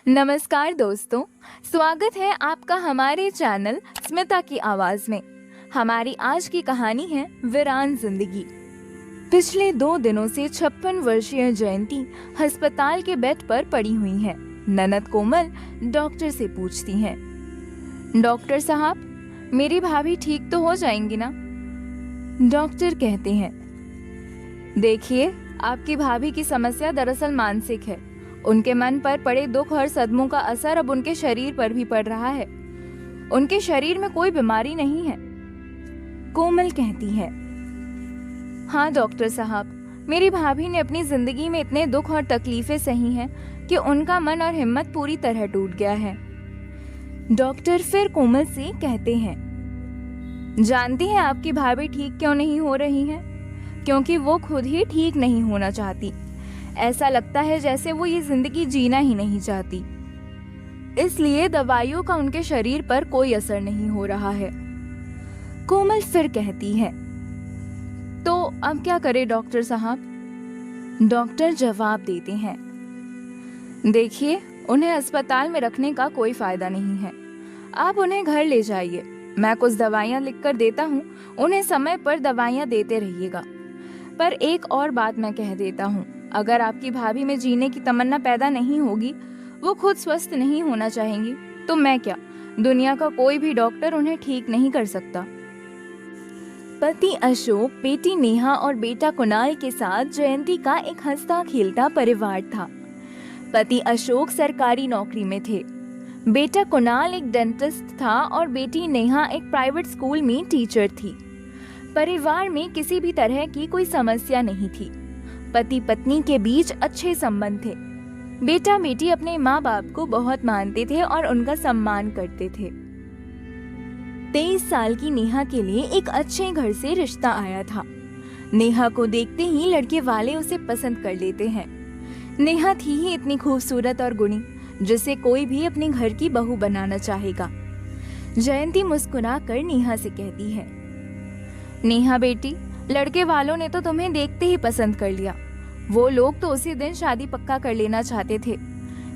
नमस्कार दोस्तों, स्वागत है आपका हमारे चैनल स्मिता की आवाज में। हमारी आज की कहानी है वीरान जिंदगी। पिछले 2 दिनों से 56 वर्षीय जयंती अस्पताल के बेड पर पड़ी हुई है। ननद कोमल डॉक्टर से पूछती है, डॉक्टर साहब, मेरी भाभी ठीक तो हो जाएंगी ना? डॉक्टर कहते हैं, देखिए, आपकी भाभी की समस्या दरअसल मानसिक है। उनके मन पर पड़े दुख और सदमों का असर अब उनके शरीर पर भी पड़ रहा है। उनके शरीर में कोई बीमारी नहीं है। कोमल कहती है, हाँ डॉक्टर साहब, मेरी भाभी ने अपनी जिंदगी में इतने दुख और तकलीफें सही हैं कि उनका मन और हिम्मत पूरी तरह टूट गया है। डॉक्टर फिर कोमल से कहते हैं, जानती हैं आपकी भाभी ठीक क्यों नहीं हो रही हैं? क्योंकि वो खुद ही ठीक नहीं होना चाहती। ऐसा लगता है जैसे वो ये जिंदगी जीना ही नहीं चाहती। इसलिए दवाइयों का उनके शरीर पर कोई असर नहीं हो रहा है। कोमल फिर कहती है, तो अब क्या करें डॉक्टर साहब? डॉक्टर जवाब देते हैं, देखिए, उन्हें अस्पताल में रखने का कोई फायदा नहीं है। आप उन्हें घर ले जाइए। मैं कुछ दवाइयाँ लिखकर देता हूँ, उन्हें समय पर दवाइयाँ देते रहिएगा। पर एक और बात मैं कह देता हूँ, अगर आपकी भाभी में जीने की तमन्ना पैदा नहीं होगी, वो खुद स्वस्थ नहीं होना चाहेंगी, तो मैं क्या, दुनिया का कोई भी डॉक्टर उन्हें ठीक नहीं कर सकता। पति अशोक, बेटी नेहा और बेटा कुणाल के साथ जयंती का एक हंसता खेलता परिवार था। पति अशोक सरकारी नौकरी में थे, बेटा कुणाल एक डेंटिस्ट था और बेटी नेहा एक प्राइवेट स्कूल में टीचर थी। परिवार में किसी भी तरह की कोई समस्या नहीं थी। पति पत्नी के बीच अच्छे संबंध थे। बेटा बेटी अपने माँ बाप को बहुत मानते थे और उनका सम्मान करते थे। 23 साल की नेहा के लिए एक अच्छे घर से रिश्ता आया था। नेहा को देखते ही लड़के वाले उसे पसंद कर लेते हैं। नेहा थी ही इतनी खूबसूरत और गुणी, जिसे कोई भी अपने घर की बहू बनाना चाहेगा। जयंती मुस्कुरा कर नेहा से कहती है, नेहा बेटी, लड़के वालों ने तो तुम्हें देखते ही पसंद कर लिया। वो लोग तो उसी दिन शादी पक्का कर लेना चाहते थे,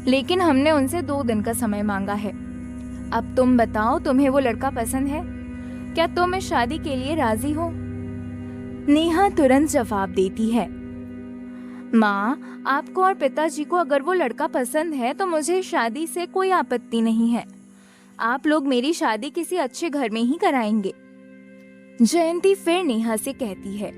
लेकिन हमने उनसे 2 दिन का समय मांगा है। अब तुम बताओ, तुम्हें वो लड़का पसंद है? क्या तुम इस शादी के लिए राजी हो? नेहा तुरंत जवाब देती है, माँ, आपको और पिताजी को अगर वो लड़का पसंद है तो मुझे शादी से कोई आपत्ति नहीं है। आप लोग मेरी शादी किसी अच्छे घर में ही कराएंगे। जयंती फिर नेहा से कहती है,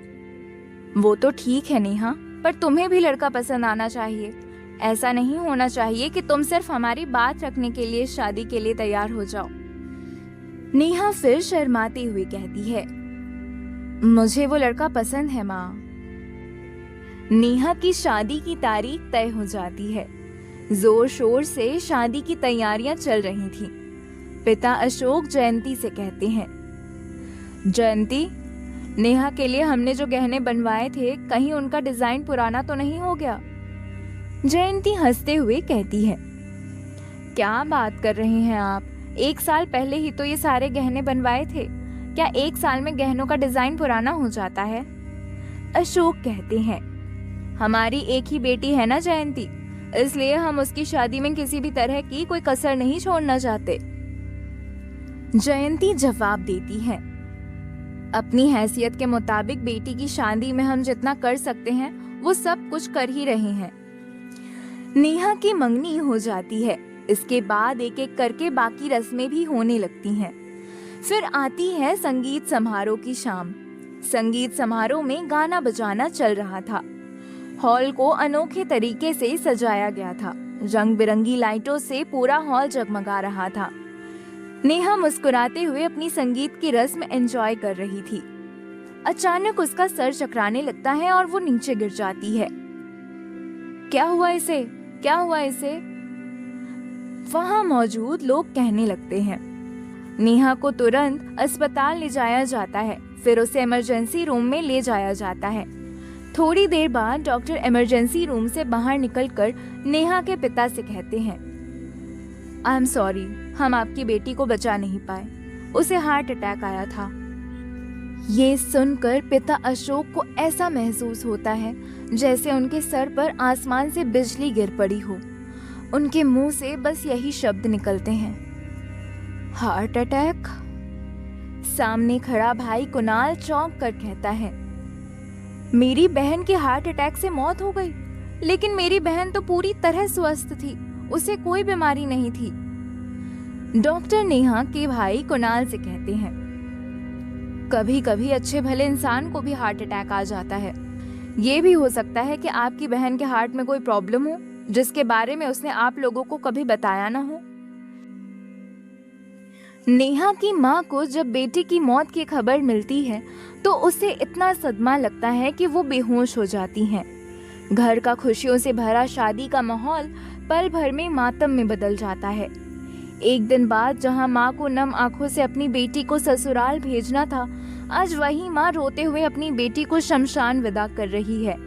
वो तो ठीक है नेहा, पर तुम्हें भी लड़का पसंद आना चाहिए। ऐसा नहीं होना चाहिए कि तुम सिर्फ हमारी बात रखने के लिए शादी के लिए तैयार हो जाओ। नेहा फिर शर्माती हुई कहती है, मुझे वो लड़का पसंद है माँ। नेहा की शादी की तारीख तय हो जाती है। जोर शोर से शादी की तैयारियां चल रही थी। पिता अशोक जयंती से कहते हैं, जयंती, नेहा के लिए हमने जो गहने बनवाए थे, कहीं उनका डिजाइन पुराना तो नहीं हो गया? जयंती हंसते हुए कहती है, क्या बात कर रहे हैं आप? 1 साल पहले ही तो ये सारे गहने बनवाए थे। क्या 1 साल में गहनों का डिजाइन पुराना हो जाता है? अशोक कहते हैं, हमारी एक ही बेटी है ना जयंती, इसलिए हम उसकी शादी में किसी भी तरह की कोई कसर नहीं छोड़ना चाहते। जयंती जवाब देती है, अपनी हैसियत के मुताबिक बेटी की शादी में हम जितना कर सकते हैं वो सब कुछ कर ही रहे हैं। नेहा की मंगनी हो जाती है। इसके बाद एक एक करके बाकी रस्में भी होने लगती हैं। फिर आती है संगीत समारोह की शाम। संगीत समारोह में गाना बजाना चल रहा था। हॉल को अनोखे तरीके से सजाया गया था। रंग बिरंगी लाइटों से पूरा हॉल जगमगा रहा था। नेहा मुस्कुराते हुए अपनी संगीत की रस्म एंजॉय कर रही थी। अचानक उसका सर चकराने लगता है और वो नीचे गिर जाती है। क्या हुआ इसे? क्या हुआ इसे? वहां मौजूद लोग कहने लगते हैं। नेहा को तुरंत अस्पताल ले जाया जाता है। फिर उसे इमरजेंसी रूम में ले जाया जाता है। थोड़ी देर बाद डॉक्टर इमरजेंसी रूम से बाहर निकलकर नेहा के पिता से कहते हैं, आई एम सॉरी, हम आपकी बेटी को बचा नहीं पाए। उसे हार्ट अटैक आया था। ये सुनकर पिता अशोक को ऐसा महसूस होता है जैसे उनके सर पर आसमान से बिजली गिर पड़ी हो। उनके मुंह से बस यही शब्द निकलते हैं, हार्ट अटैक। सामने खड़ा भाई कुणाल चौंक कर कहता है, मेरी बहन की हार्ट अटैक से मौत हो गई, लेकिन मेरी बहन तो पूरी तरह स्वस्थ थी, उसे कोई बीमारी नहीं थी। डॉक्टर नेहा के भाई कुणाल से कहते हैं, कभी कभी अच्छे भले इंसान को भी हार्ट अटैक आ जाता है। ये भी हो सकता है कि आपकी बहन के हार्ट में कोई प्रॉब्लम हो जिसके बारे में उसने आप लोगों को कभी बताया ना हो। नेहा की माँ को जब बेटी की मौत की खबर मिलती है तो उसे इतना सदमा लगता है कि वो बेहोश हो जाती हैं। घर का खुशियों से भरा शादी का माहौल पल भर में मातम में बदल जाता है। एक दिन बाद जहां माँ को नम आंखों से अपनी बेटी को ससुराल भेजना था, आज वही माँ रोते हुए अपनी बेटी को शमशान विदा कर रही है।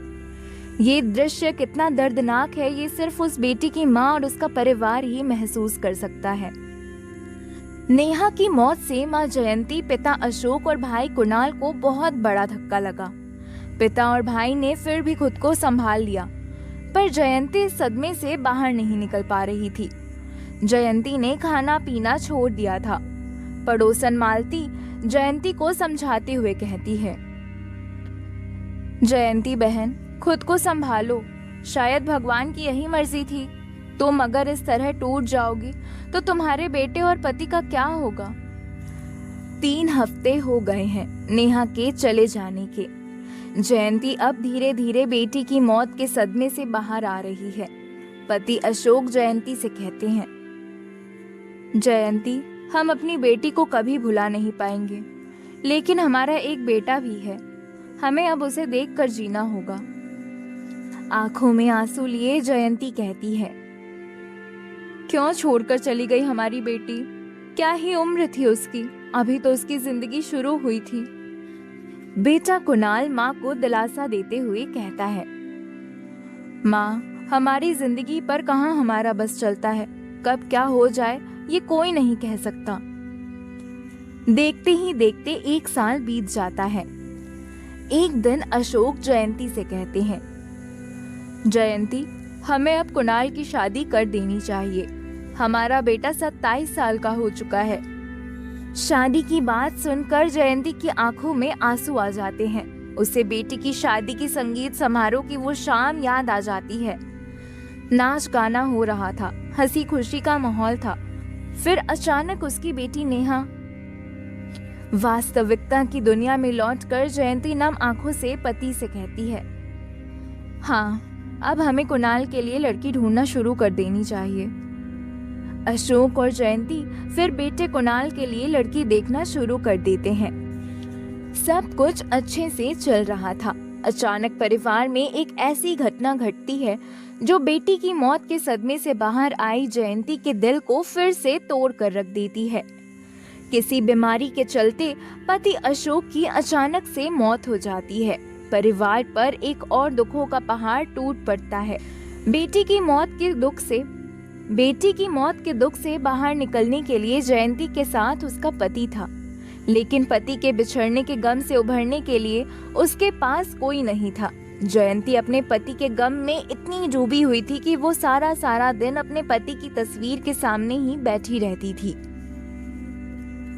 ये दृश्य कितना दर्दनाक है, ये सिर्फ उस बेटी की माँ और उसका परिवार ही महसूस कर सकता है। नेहा की मौत से माँ जयंती, पिता अशोक और भाई कुणाल को बहुत बड़ा धक्का लगा। पिता और भाई ने फिर भी खुद को संभाल लिया, पर जयंती सदमे से बाहर नहीं निकल पा रही थी। जयंती ने खाना पीना छोड़ दिया था। पड़ोसन मालती जयंती को समझाते हुए कहती है, जयंती बहन, खुद को संभालो, शायद भगवान की यही मर्जी थी। तुम अगर इस तरह टूट जाओगी तो तुम्हारे बेटे और पति का क्या होगा। 3 हफ्ते हो गए हैं नेहा के चले जाने के। जयंती अब धीरे धीरे बेटी की मौत के सदमे से बाहर आ रही है। पति अशोक जयंती से कहते हैं, जयंती, हम अपनी बेटी को कभी भुला नहीं पाएंगे, लेकिन हमारा एक बेटा भी है, हमें अब उसे देखकर जीना होगा। आंखों में आंसू लिए जयंती कहती है, क्यों छोड़कर चली गई हमारी बेटी? क्या ही उम्र थी उसकी, अभी तो उसकी जिंदगी शुरू हुई थी। बेटा कुणाल माँ को दिलासा देते हुए कहता है, माँ, हमारी जिंदगी पर कहाँ हमारा बस चलता है, कब क्या हो जाए ये कोई नहीं कह सकता। देखते ही देखते 1 साल बीत जाता है। एक दिन अशोक जयंती से कहते हैं, जयंती, हमें अब कुणाल की शादी कर देनी चाहिए। हमारा बेटा 27 साल का हो चुका है। शादी की बात सुनकर जयंती की आंखों में आंसू आ जाते हैं। उसे बेटी की शादी की संगीत समारोह की वो शाम याद आ जाती है। नाच गाना हो रहा था, हंसी खुशी का माहौल था। फिर अचानक उसकी बेटी नेहा। वास्तविकता की दुनिया में लौटकर जयंती नम आंखों से पति से कहती है, हाँ, अब हमें कुणाल के लिए लड़की ढूंढना शुरू कर देनी चाहिए। अशोक और जयंती फिर बेटे कुणाल के लिए लड़की देखना शुरू कर देते हैं। सब कुछ अच्छे से चल रहा था। अचानक परिवार में एक ऐसी घटना घटती है जो बेटी की मौत के सदमे से बाहर आई जयंती के दिल को फिर से तोड़ कर रख देती है। किसी बीमारी के चलते पति अशोक की अचानक से मौत हो जाती है। परिवार पर एक और दुखों का पहाड़ टूट पड़ता है। बेटी की मौत के दुख से बाहर निकलने के लिए जयंती के साथ उसका पति था, लेकिन पति के बिछड़ने के गम से उभरने के लिए उसके पास कोई नहीं था। जयंती अपने पति के गम में इतनी डूबी हुई थी कि वो सारा दिन अपने पति की तस्वीर के सामने ही बैठी रहती थी।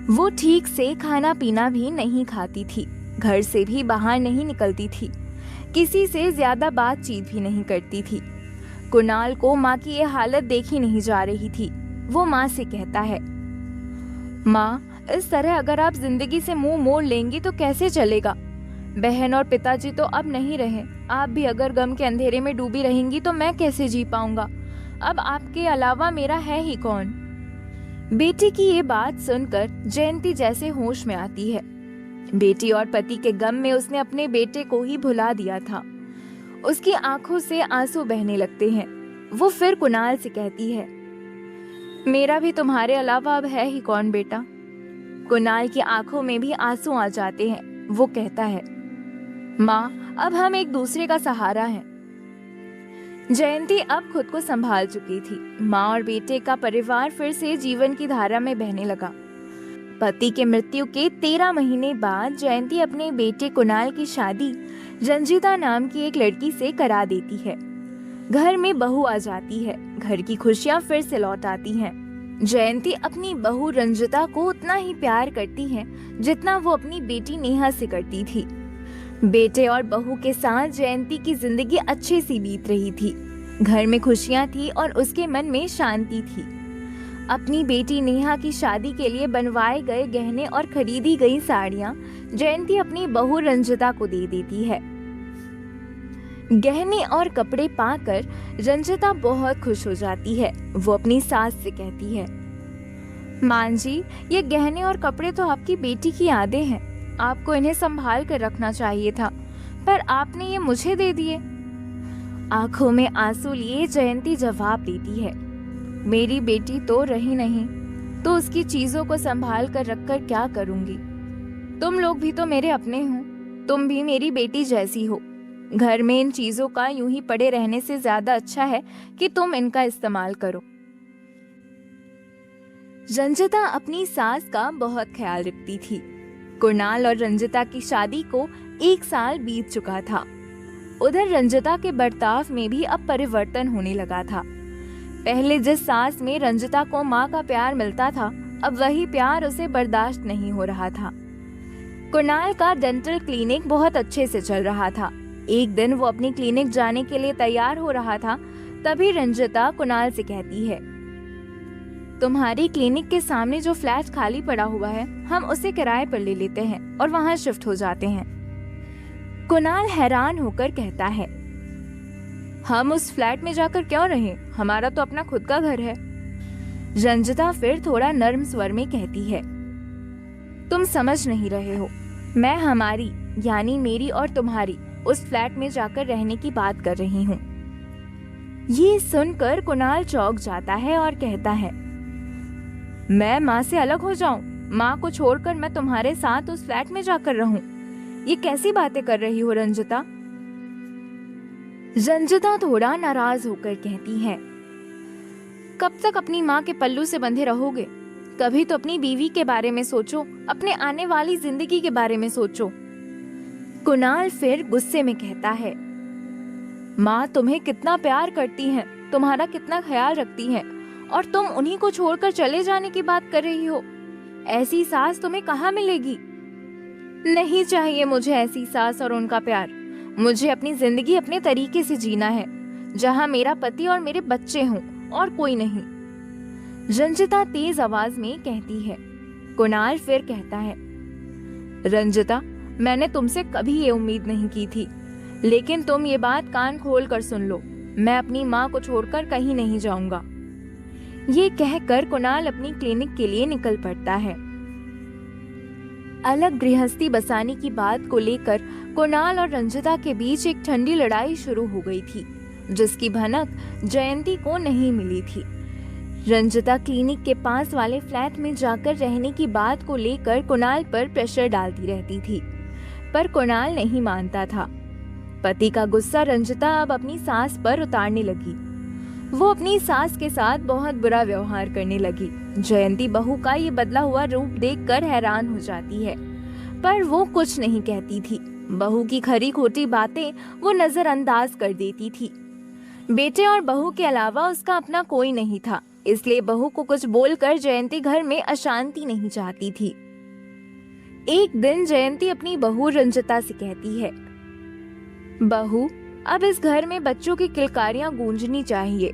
वो ठीक से खाना पीना भी नहीं खाती थी, घर से भी बाहर नहीं निकलती थी, किसी से ज्यादा बातचीत भी नहीं करती थी। कुणाल को माँ की ये हालत देखी नहीं जा रही थी। वो माँ से कहता है, माँ, इस तरह अगर आप जिंदगी से मुंह मोड़ लेंगी तो कैसे चलेगा? बहन और पिताजी तो अब नहीं रहे, आप भी अगर गम के अंधेरे में डूबी रहेंगी तो मैं कैसे जी पाऊंगा? अब आपके अलावा मेरा है ही कौन? बेटी की ये बात सुनकर जयंती जैसे होश में आती है। बेटी और पति के गम में उसने अपने बेटे को ही भुला दिया था। उसकी आंखों से आंसू बहने लगते हैं। वो फिर कुणाल से कहती है, मेरा भी तुम्हारे अलावा अब है ही कौन बेटा? कुणाल की आंखों में भी आंसू आ जाते हैं। वो कहता है, माँ, अब हम एक दूसरे का सहारा हैं। जयंती अब खुद को संभाल चुकी थी। माँ और बेटे का परिवार फिर से जीवन की धारा में बहने लगा। पति के मृत्यु के 13 महीने बाद जयंती अपने बेटे कुणाल की शादी रंजीता नाम की एक लड़की से करा देती है। घर में बहू आ जाती है, घर की खुशियां फिर से लौट आती हैं। जयंती अपनी बहू रंजिता को उतना ही प्यार करती है जितना वो अपनी बेटी नेहा से करती थी। बेटे और बहू के साथ जयंती की जिंदगी अच्छे से बीत रही थी। घर में खुशियां थी और उसके मन में शांति थी। अपनी बेटी नेहा की शादी के लिए बनवाए गए गहने और खरीदी गई साड़ियां जयंती अपनी बहू रंजिता को दे देती है। गहने और कपड़े पाकर रंजिता बहुत खुश हो जाती है। वो अपनी सास से कहती है, मां जी, ये गहने और कपड़े तो आपकी बेटी की यादें हैं। आपको इन्हें संभाल कर रखना चाहिए था, पर आपने ये मुझे दे दिए। आंखों में आंसू लिए जयंती जवाब देती है, मेरी बेटी तो रही नहीं, तो उसकी चीजों को संभाल कर रखकर क्या करूंगी। तुम लोग भी तो मेरे अपने हो, तुम भी मेरी बेटी जैसी हो। घर में इन चीजों का यूं ही पड़े रहने से ज्यादा अच्छा है कि तुम इनका इस्तेमाल करो। रंजिता अपनी सास का बहुत ख्याल रखती थी। कुणाल और रंजिता की शादी को 1 साल बीत चुका था। उधर रंजिता के बर्ताव में भी अब परिवर्तन होने लगा था। पहले जिस सास में रंजिता को माँ का प्यार मिलता था, अब वही प्यार उसे बर्दाश्त नहीं हो रहा था। कुणाल का डेंटल क्लिनिक बहुत अच्छे से चल रहा था। एक दिन वो अपनी क्लिनिक जाने के लिए तैयार हो रहा था, तभी रंजिता कुणाल से कहती है, तुम्हारी क्लिनिक के सामने जो फ्लैट खाली पड़ा हुआ है, हम उसे किराए पर ले लेते हैं और वहां शिफ्ट हो जाते हैं। कुणाल हैरान होकर कहता है, हम उस फ्लैट में जाकर क्यों रहें? हमारा तो अपना खुद का घर है। रंजिता फिर थोड़ा नर्म स्वर में कहती है, तुम समझ नहीं रहे हो। मैं हमारी यानी मेरी और तुम्हारी उस फ्लैट में जाकर रहने की बात कर रही हूँ। ये सुनकर कुणाल चौंक जाता है और कहता है, मैं माँ से अलग हो जाऊं? माँ को छोड़कर मैं तुम्हारे साथ उस फ्लैट में जाकर रहूं? ये कैसी बातें कर रही हो रंजिता? रंजिता थोड़ा नाराज होकर कहती है, कब तक अपनी माँ के पल्लू से बंधे रहोगे? कभी तो अपनी बीवी के बारे में सोचो, अपने आने वाली जिंदगी के बारे में सोचो। कुणाल फिर गुस्से में कहता है, माँ तुम्हें कितना प्यार करती हैं, तुम्हारा कितना ख्याल रखती हैं, और तुम उन्हीं को छोड़कर चले जाने की बात कर रही हो। ऐसी सास तुम्हें कहाँ मिलेगी? नहीं चाहिए मुझे ऐसी सास और उनका प्यार। मुझे अपनी जिंदगी अपने तरीके से जीना है, जहाँ मेरा पति और मेरे बच्चे हों और कोई नहीं। रंजिता तेज आवाज में कहती है। कुणाल फिर कहता है, रंजिता, मैंने तुमसे कभी ये उम्मीद नहीं की थी, लेकिन तुम ये बात कान खोल कर सुन लो, मैं अपनी माँ को छोड़कर कहीं नहीं जाऊंगा। ये कहकर कुणाल अपनी क्लिनिक के लिए निकल पड़ता है। अलग गृहस्थी बसाने की बात को लेकर कुणाल और रंजिता के बीच एक ठंडी लड़ाई शुरू हो गई थी, जिसकी भनक जयंती को नहीं मिली थी। रंजिता क्लिनिक के पास वाले फ्लैट में जाकर रहने की बात को लेकर कुणाल पर प्रेशर डालती रहती थी, पर कुणाल नहीं मानता था। पति का गुस्सा रंजिता अब अपनी सास पर उतारने लगी। वो अपनी सास के साथ बहुत बुरा व्यवहार करने लगी। जयंती बहू का ये बदला हुआ रूप देखकर हैरान हो जाती है, पर वो कुछ नहीं कहती थी। बहू की खरी खोटी बातें वो नजरअंदाज कर देती थी। बेटे और बहू के अलावा उसका अपना कोई नहीं था, इसलिए बहू को कुछ बोलकर जयंती घर में अशांति नहीं चाहती थी। एक दिन जयंती अपनी बहू रंजिता से कहती है, बहू, अब इस घर में बच्चों की किलकारियां गूंजनी चाहिए।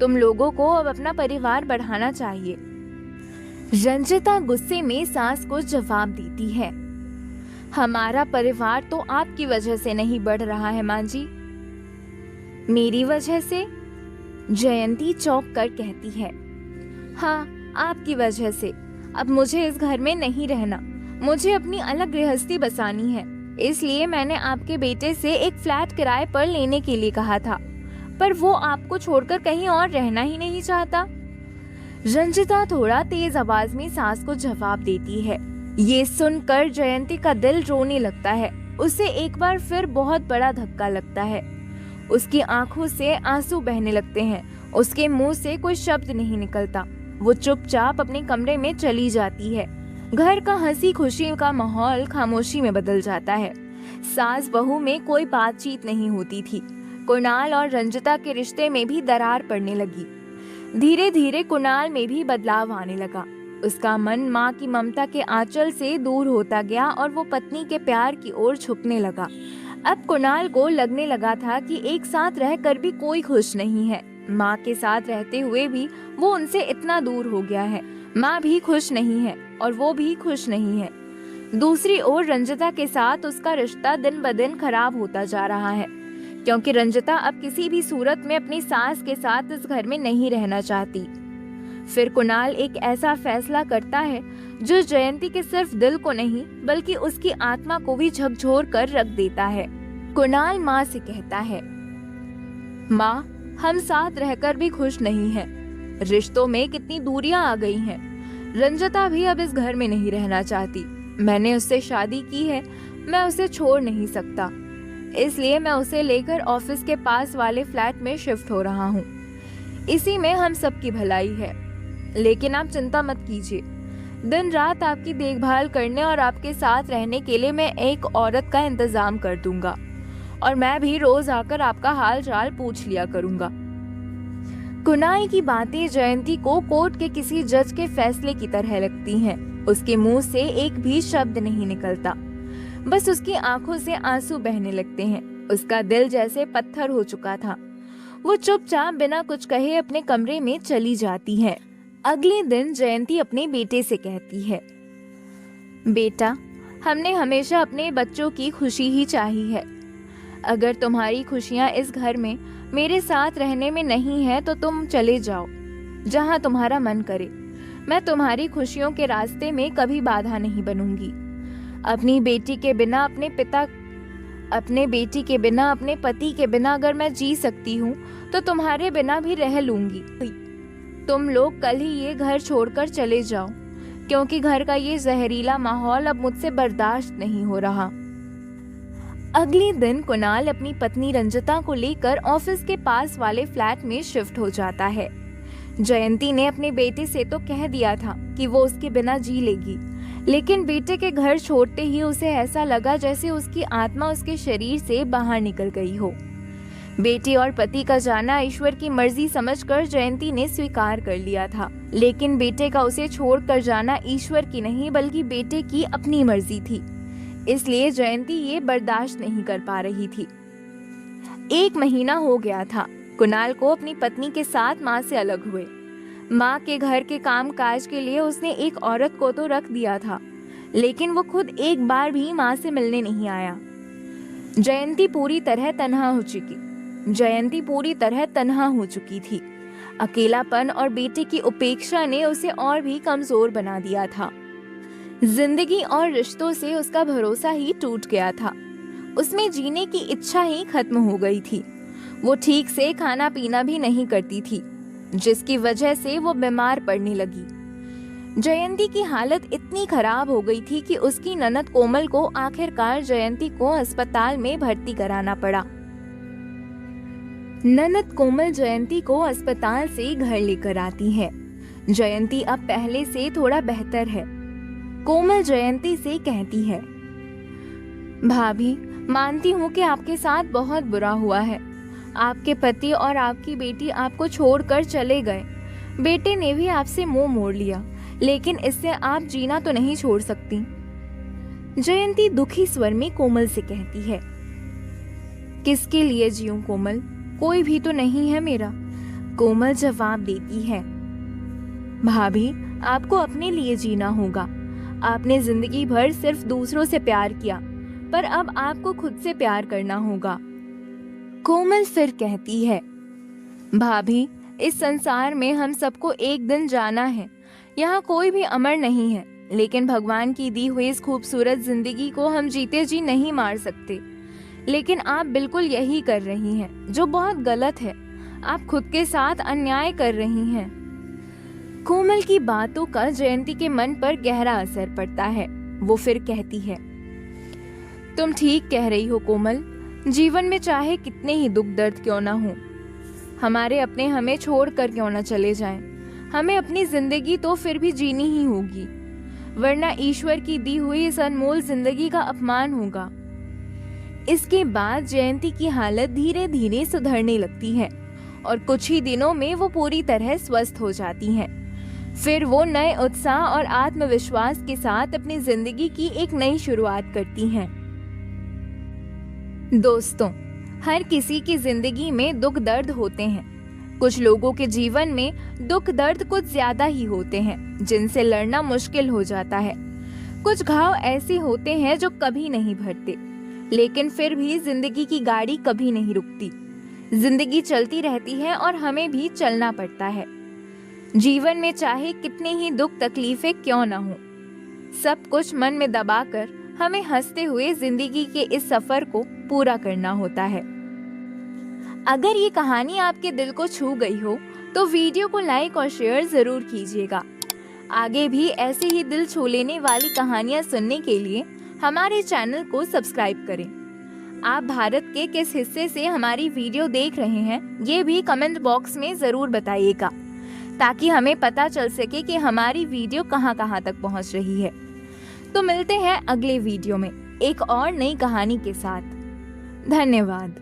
तुम लोगों को अब अपना परिवार बढ़ाना चाहिए। रंजिता गुस्से में सास को जवाब देती है, हमारा परिवार तो आपकी वजह से नहीं बढ़ रहा है मां जी। मेरी वजह से? जयंती चौंक कर कहती है, हाँ, आपकी वजह से। अब मुझे इस घर में नहीं रहना, मुझे अपनी अलग गृहस्थी बसानी है। इसलिए मैंने आपके बेटे से एक फ्लैट किराए पर लेने के लिए कहा था, पर वो आपको छोड़कर कहीं और रहना ही नहीं चाहता। रंजिता थोड़ा तेज आवाज में सास को जवाब देती है। ये सुनकर जयंती का दिल रोने लगता है। उसे एक बार फिर बहुत बड़ा धक्का लगता है। उसकी आंखों से आंसू बहने लगते हैं। उसके मुंह से कोई शब्द नहीं निकलता। वो चुपचाप अपने कमरे में चली जाती है। घर का हंसी खुशी का माहौल खामोशी में बदल जाता है। सास बहू में कोई बातचीत नहीं होती थी। कुणाल और रंजिता के रिश्ते में भी दरार पड़ने लगी। धीरे धीरे कुणाल में भी बदलाव आने लगा। उसका मन माँ की ममता के आंचल से दूर होता गया और वो पत्नी के प्यार की ओर झुकने लगा। अब कुणाल को लगने लगा था कि एक साथ रहकर भी कोई खुश नहीं है। माँ के साथ रहते हुए भी वो उनसे इतना दूर हो गया है। माँ भी खुश नहीं है और वो भी खुश नहीं है। दूसरी ओर रंजिता के साथ उसका रिश्ता दिन ब दिन खराब होता जा रहा है, क्योंकि रंजिता अब किसी भी सूरत में अपनी सास के साथ इस घर में नहीं रहना चाहती। फिर कुणाल एक ऐसा फैसला करता है जो जयंती के सिर्फ दिल को नहीं बल्कि उसकी आत्मा को भी झकझोर कर रख देता है। कुणाल माँ से कहता है, माँ, हम साथ रहकर भी खुश नहीं हैं। रिश्तों में कितनी दूरियां आ गई हैं। रंजिता भी अब इस घर में नहीं रहना चाहती। मैंने उससे शादी की है, मैं उसे छोड़ नहीं सकता। इसलिए मैं उसे लेकर ऑफिस के पास वाले फ्लैट में शिफ्ट हो रहा हूँ। इसी में हम सबकी भलाई है। लेकिन आप चिंता मत कीजिए। दिन रात आपकी देखभाल करने और आपके साथ रहने के लिए मैं एक औरत का इंतजाम कर दूंगा और मैं भी रोज आकर आपका हाल चाल पूछ लिया करूंगा। कुणाल की बातें जयंती को कोर्ट के किसी जज के फैसले की तरह लगती हैं। उसके मुंह से एक भी शब्द नहीं निकलता, बस उसकी आंखों से आंसू बहने लगते हैं। उसका दिल जैसे पत्थर हो चुका था। वो चुपचाप बिना कुछ कहे अपने कमरे में चली जाती है। अगले दिन जयंती अपने बेटे से कहती है, बेटा, हमने हमेशा अपने बच्चों की खुशी ही चाही है। अगर तुम्हारी खुशियां इस घर में मेरे साथ रहने में नहीं है तो तुम चले जाओ जहां तुम्हारा मन करे। मैं तुम्हारी खुशियों के रास्ते में कभी बाधा नहीं बनूंगी। अपनी बेटी के बिना अपने पति के बिना अगर मैं जी सकती हूँ तो तुम्हारे बिना भी रह लूंगी। तुम लोग कल ही ये घर छोड़कर चले जाओ, क्योंकि घर का ये जहरीला माहौल अब मुझसे बर्दाश्त नहीं हो रहा। अगले दिन कुणाल अपनी पत्नी रंजिता को लेकर ऑफिस के पास वाले फ्लैट में शिफ्ट हो जाता है। जयंती ने अपने बेटे से तो कह दिया था कि वो उसके बिना जी लेगी, लेकिन बेटे के घर छोड़ते ही उसे ऐसा लगा जैसे उसकी आत्मा उसके शरीर से बाहर निकल गई हो। बेटी और पति का जाना ईश्वर की मर्जी समझकर जयंती ने स्वीकार कर लिया था, लेकिन बेटे का उसे छोड़कर जाना ईश्वर की नहीं बल्कि बेटे की अपनी मर्जी थी। इसलिए जयंती ये बर्दाश्त नहीं कर पा रही थी। 1 महीना हो गया था कुणाल को अपनी पत्नी के साथ माँ से अलग हुए। माँ के घर के काम काज के लिए उसने एक औरत को तो रख दिया था, लेकिन वो खुद एक बार भी माँ से मिलने नहीं आया। जयंती पूरी तरह तन्हा हो चुकी थी। अकेलापन और बेटे की उपेक्षा ने उसे और भी कमजोर बना दिया था। जिंदगी और रिश्तों से उसका भरोसा ही टूट गया था। उसमें जीने की इच्छा ही खत्म हो गई थी। वो ठीक से खाना पीना भी नहीं करती थी, जिसकी वजह से वो बीमार पड़ने लगी। जयंती की हालत इतनी खराब हो गई थी कि उसकी ननद कोमल को आखिरकार जयंती को अस्पताल में भर्ती कराना पड़ा। ननद कोमल जयंती को अस्पताल से घर लेकर आती है। जयंती अब पहले से थोड़ा बेहतर है। कोमल जयंती से कहती है, भाभी, मानती हूँ कि आपके साथ बहुत बुरा हुआ है। आपके पति और आपकी बेटी आपको छोड़कर चले गए। बेटे ने भी आपसे मुंह मोड़ लिया, लेकिन इससे आप जीना तो नहीं छोड़ सकती। जयंती दुखी स्वर में कोमल से कहती है, किसके लिए जीऊं कोमल? कोई भी तो नहीं है मेरा। कोमल जवाब देती है, भाभी, आपको अपने लिए जीना होगा। आपने जिंदगी भर सिर्फ दूसरों से प्यार किया, पर अब आपको खुद से प्यार करना होगा। कोमल फिर कहती है, भाभी, इस संसार में हम सबको एक दिन जाना है। यहाँ कोई भी अमर नहीं है, लेकिन भगवान की दी हुई इस खूबसूरत जिंदगी को हम जीते जी नहीं मार सकते। लेकिन आप बिल्कुल यही कर रही हैं, जो बहुत गलत है। आप खुद के साथ अन्याय कर रही हैं। कोमल की बातों का जयंती के मन पर गहरा असर पड़ता है। वो फिर कहती है, तुम ठीक कह रही हो कोमल। जीवन में चाहे कितने ही दुख दर्द क्यों ना हो, हमारे अपने हमें छोड़ कर क्यों ना चले जाएं, हमें अपनी जिंदगी तो फिर भी जीनी ही होगी, वरना ईश्वर की दी हुई इस अनमोल जिंदगी का अपमान होगा। इसके बाद जयंती की हालत धीरे धीरे सुधरने लगती है और कुछ ही दिनों में वो पूरी तरह स्वस्थ हो जाती हैं। फिर वो नए उत्साह और आत्मविश्वास के साथ अपनी जिंदगी की एक नई शुरुआत करती हैं। दोस्तों, हर किसी की जिंदगी में दुख दर्द होते हैं। कुछ लोगों के जीवन में दुख दर्द कुछ ज्यादा ही होते हैं, जिनसे लड़ना मुश्किल हो जाता है। कुछ घाव ऐसे होते हैं जो कभी नहीं भरते, लेकिन फिर भी जिंदगी की गाड़ी कभी नहीं रुकती। जिंदगी चलती रहती है और हमें भी चलना पड़ता है। जीवन में चाहे कितने ही दुख तकलीफें क्यों न हो, सब कुछ मन में दबाकर हमें हंसते हुए जिंदगी के इस सफर को पूरा करना होता है। अगर ये कहानी आपके दिल को छू गई हो तो वीडियो को लाइक और शेयर जरूर कीजिएगा। आगे भी ऐसे ही दिल छू लेने वाली कहानियां सुनने के लिए हमारे चैनल को सब्सक्राइब करें। आप भारत के किस हिस्से से हमारी वीडियो देख रहे हैं, ये भी कमेंट बॉक्स में जरूर बताइएगा, ताकि हमें पता चल सके कि हमारी वीडियो कहां कहां तक पहुंच रही है। तो मिलते हैं अगले वीडियो में एक और नई कहानी के साथ। धन्यवाद।